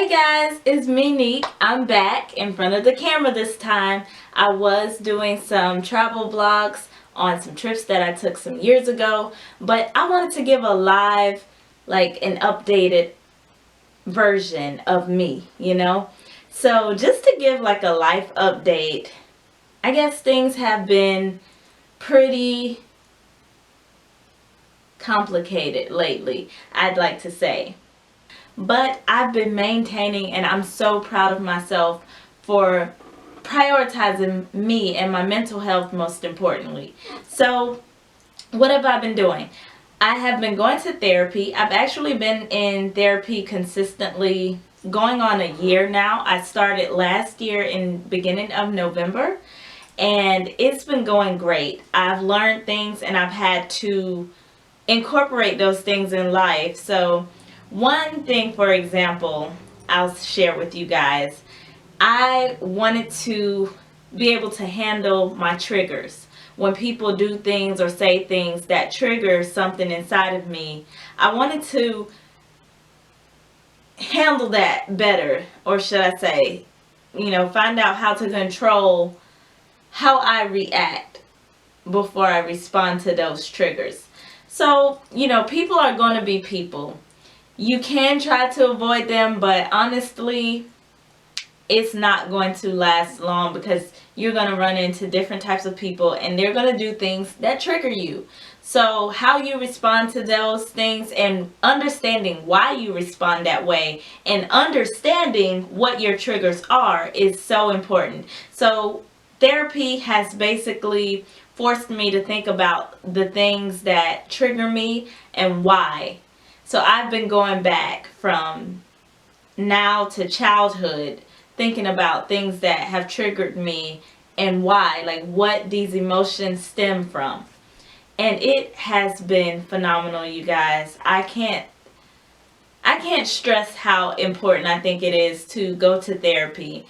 Hey guys, it's me, Neek. I'm back in front of the camera this time. I was doing some travel vlogs on some trips that I took some years ago, but I wanted to give a live, like an updated version of me, So just to give like a life update, I guess things have been pretty complicated lately, I'd like to say. But I've been maintaining, and I'm so proud of myself for prioritizing me and my mental health most importantly. So what have I been doing? I have been going to therapy. I've actually been in therapy consistently going on a year now. I started last year in beginning of November, and it's been going great. I've learned things and I've had to incorporate those things in life. So one thing, for example, I'll share with you guys. I wanted to be able to handle my triggers. When people do things or say things that trigger something inside of me, I wanted to handle that better, or should I say, find out how to control how I react before I respond to those triggers. So, people are going to be people. You can try to avoid them, but honestly, it's not going to last long because you're going to run into different types of people and they're going to do things that trigger you. So how you respond to those things and understanding why you respond that way and understanding what your triggers are is so important. So therapy has basically forced me to think about the things that trigger me and why. So I've been going back from now to childhood, thinking about things that have triggered me and why, like what these emotions stem from. And it has been phenomenal, you guys. I can't stress how important I think it is to go to therapy.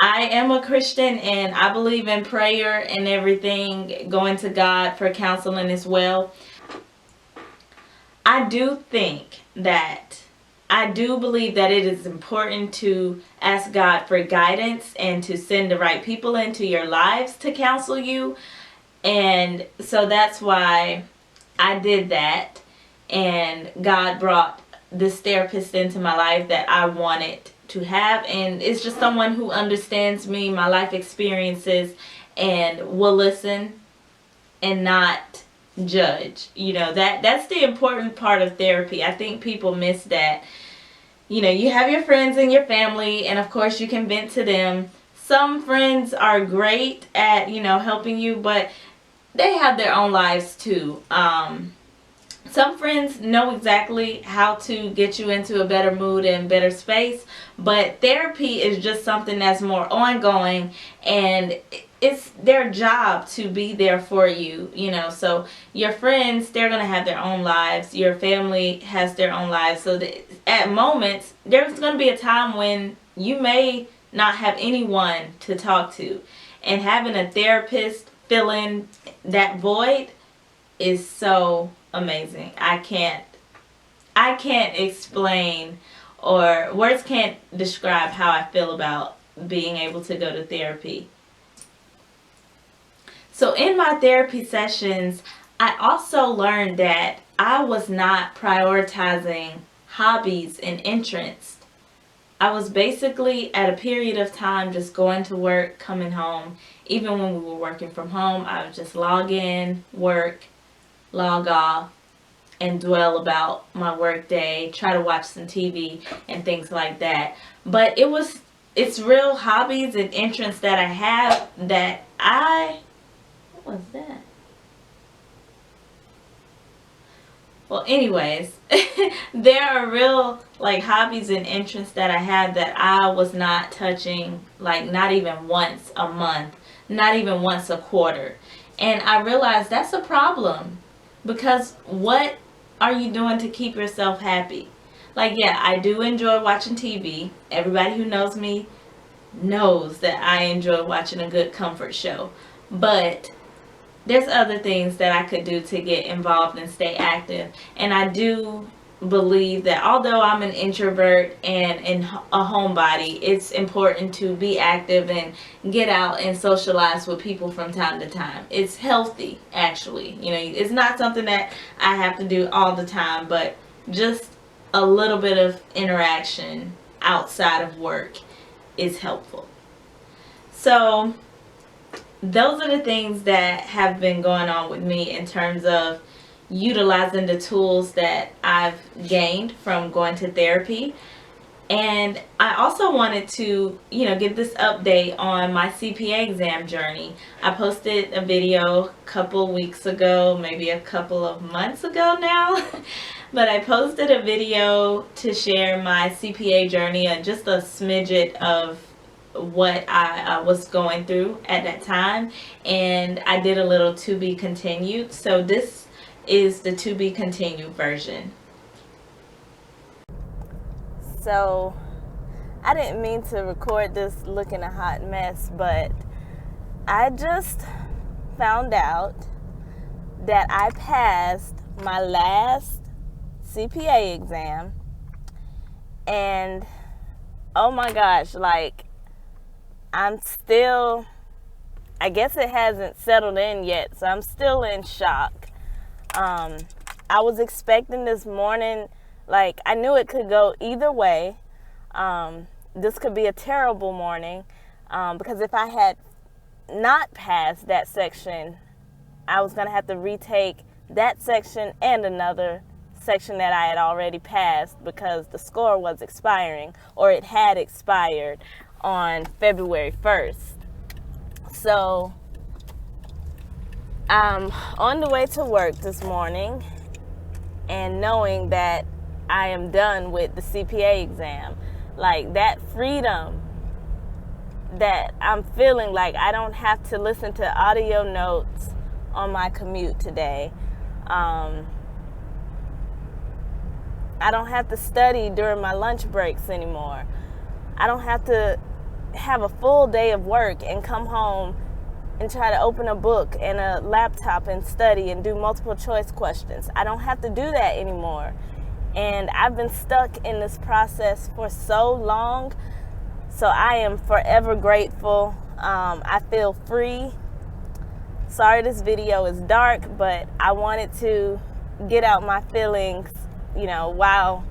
I am a Christian and I believe in prayer and everything, going to God for counseling as well. I do believe that it is important to ask God for guidance and to send the right people into your lives to counsel you. And so that's why I did that. And God brought this therapist into my life that I wanted to have. And it's just someone who understands me, my life experiences, and will listen and not judge. That's the important part of therapy. I think people miss that. You have your friends and your family, and of course you can vent to them. Some friends are great at helping you, but they have their own lives too. Some friends know exactly how to get you into a better mood and better space, but therapy is just something that's more ongoing, and it's their job to be there for you, So your friends, they're going to have their own lives. Your family has their own lives. So at moments, there's going to be a time when you may not have anyone to talk to. And having a therapist fill in that void is so amazing. I can't explain, or words can't describe how I feel about being able to go to therapy. So in my therapy sessions, I also learned that I was not prioritizing hobbies and interests. I was basically at a period of time just going to work, coming home. Even when we were working from home, I would just log in, work, log off, and dwell about my work day, try to watch some TV and things like that. But it's real hobbies and interests that I have that what was that? Well, anyways, there are real hobbies and interests that I have that I was not touching, not even once a month, not even once a quarter. And I realized that's a problem, because what are you doing to keep yourself happy? Yeah, I do enjoy watching TV. Everybody who knows me knows that I enjoy watching a good comfort show. But there's other things that I could do to get involved and stay active. And I do believe that although I'm an introvert and a homebody, it's important to be active and get out and socialize with people from time to time. It's healthy, actually. It's not something that I have to do all the time, but just a little bit of interaction outside of work is helpful. So, those are the things that have been going on with me in terms of utilizing the tools that I've gained from going to therapy. And I also wanted to, give this update on my CPA exam journey. I posted a video a couple weeks ago, maybe a couple of months ago now. But I posted a video to share my CPA journey and just a smidget of what I was going through at that time. And I did a little to be continued. So this is the to be continued version. So I didn't mean to record this looking a hot mess, but I just found out that I passed my last CPA exam, and oh my gosh, like, I'm still, I guess it hasn't settled in yet, so I'm still in shock. I was expecting this morning, like, I knew it could go either way. This could be a terrible morning, because if I had not passed that section, I was going to have to retake that section and another section that I had already passed because the score was expiring, or it had expired on February 1st. So I'm on the way to work this morning and knowing that I am done with the CPA exam. Like, that freedom that I'm feeling, like I don't have to listen to audio notes on my commute today. I don't have to study during my lunch breaks anymore. I don't have to have a full day of work and come home and try to open a book and a laptop and study and do multiple choice questions. I don't have to do that anymore. And I've been stuck in this process for so long. So I am forever grateful. I feel free. Sorry this video is dark, but I wanted to get out my feelings, while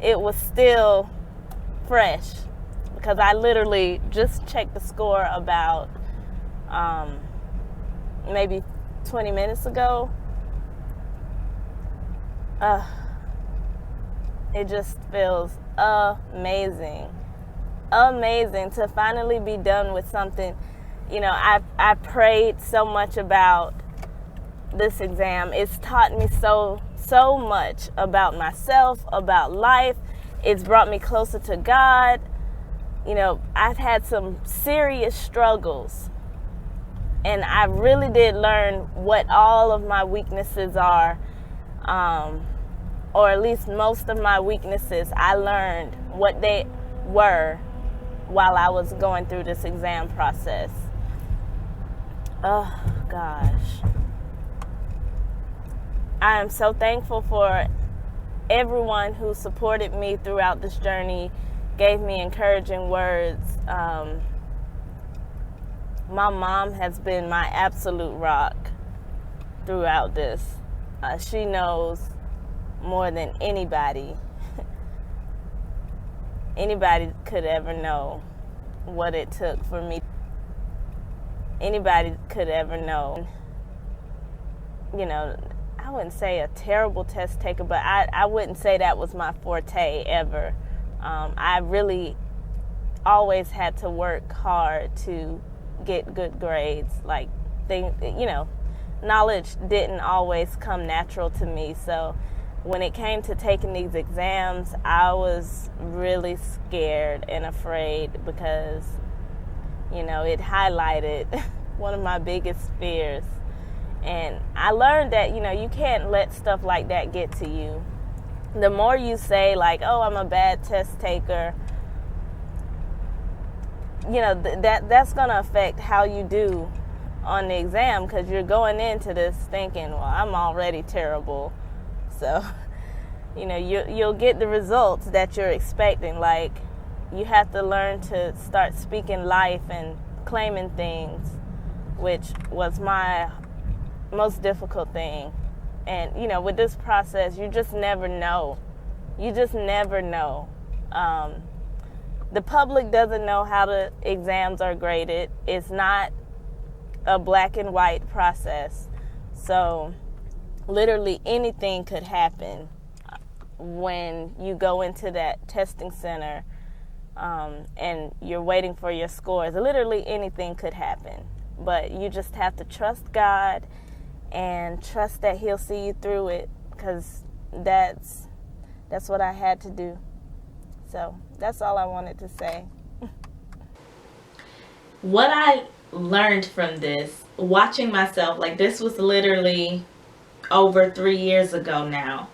it was still fresh. Because I literally just checked the score about maybe 20 minutes ago. It just feels amazing to finally be done with something. I prayed so much about this exam. It's taught me so much about myself, about life. It's brought me closer to God. I've had some serious struggles, and I really did learn what all of my weaknesses are, or at least most of my weaknesses. I learned what they were while I was going through this exam process. Oh, gosh. I am so thankful for everyone who supported me throughout this journey, gave me encouraging words. My mom has been my absolute rock throughout this. She knows more than anybody could ever know what it took for me. Anybody could ever know. I wouldn't say a terrible test taker, but I wouldn't say that was my forte ever. I really always had to work hard to get good grades. Like, knowledge didn't always come natural to me. So when it came to taking these exams, I was really scared and afraid because, it highlighted one of my biggest fears. And I learned that, you can't let stuff like that get to you. The more you say, like, oh, I'm a bad test taker, that's going to affect how you do on the exam, because you're going into this thinking, well, I'm already terrible. So you'll get the results that you're expecting. Like, you have to learn to start speaking life and claiming things, which was my most difficult thing. And with this process, you just never know. The public doesn't know how the exams are graded. It's not a black and white process. So literally anything could happen when you go into that testing center, and you're waiting for your scores. Literally anything could happen. But you just have to trust God and trust that He'll see you through it, because that's what I had to do. So that's all I wanted to say. What I learned from this, watching myself, like, this was literally over 3 years ago now,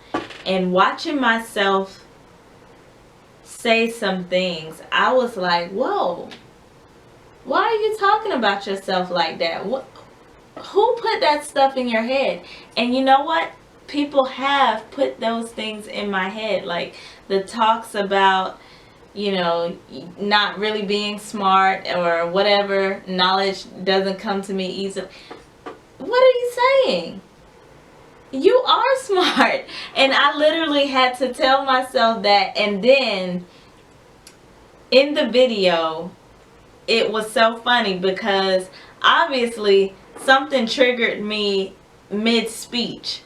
and watching myself say some things, I was like, whoa, why are you talking about yourself like that? Who put that stuff in your head? And you know what? People have put those things in my head, like the talks about, not really being smart or whatever, knowledge doesn't come to me easily. What are you saying? You are smart. And I literally had to tell myself that. And then in the video, it was so funny because obviously something triggered me mid-speech,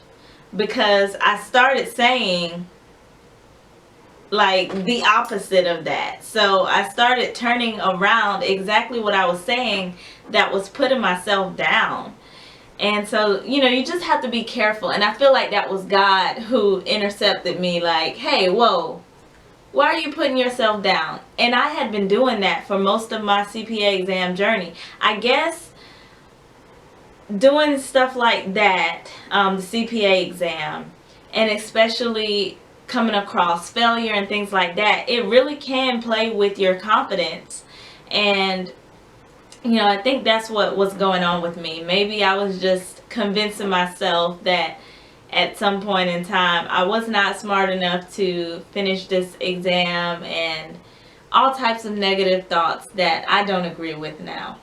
because I started saying like the opposite of that. So I started turning around exactly what I was saying that was putting myself down. And so, you just have to be careful. And I feel like that was God who intercepted me, like, hey, whoa, why are you putting yourself down? And I had been doing that for most of my CPA exam journey. I guess doing stuff like that, the CPA exam, and especially coming across failure and things like that, it really can play with your confidence. And I think that's what was going on with me. Maybe I was just convincing myself that at some point in time I was not smart enough to finish this exam, and all types of negative thoughts that I don't agree with now.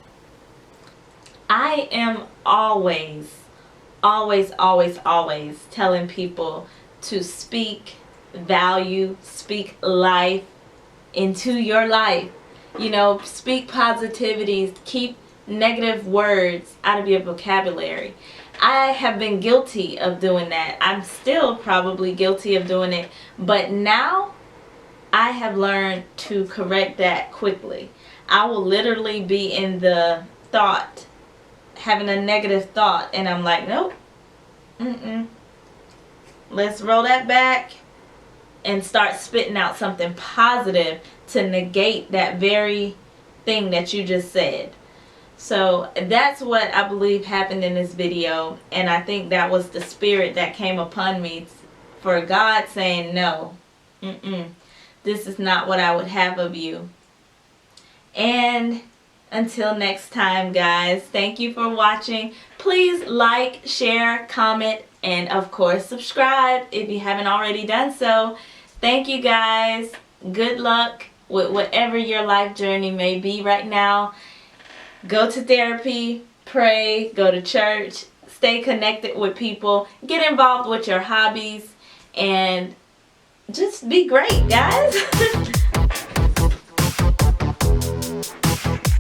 I am always telling people to speak value, speak life into your life. Speak positivity, keep negative words out of your vocabulary. I have been guilty of doing that. I'm still probably guilty of doing it, but now I have learned to correct that quickly. I will literally be in the thought, having a negative thought, and I'm like, nope, let's roll that back and start spitting out something positive to negate that very thing that you just said. So that's what I believe happened in this video, and I think that was the spirit that came upon me, for God saying, no, this is not what I would have of you. And until next time, guys, thank you for watching. Please like, share, comment, and of course subscribe if you haven't already done so. Thank you, guys. Good luck with whatever your life journey may be right now. Go to therapy, pray, go to church, stay connected with people, get involved with your hobbies, and just be great, guys.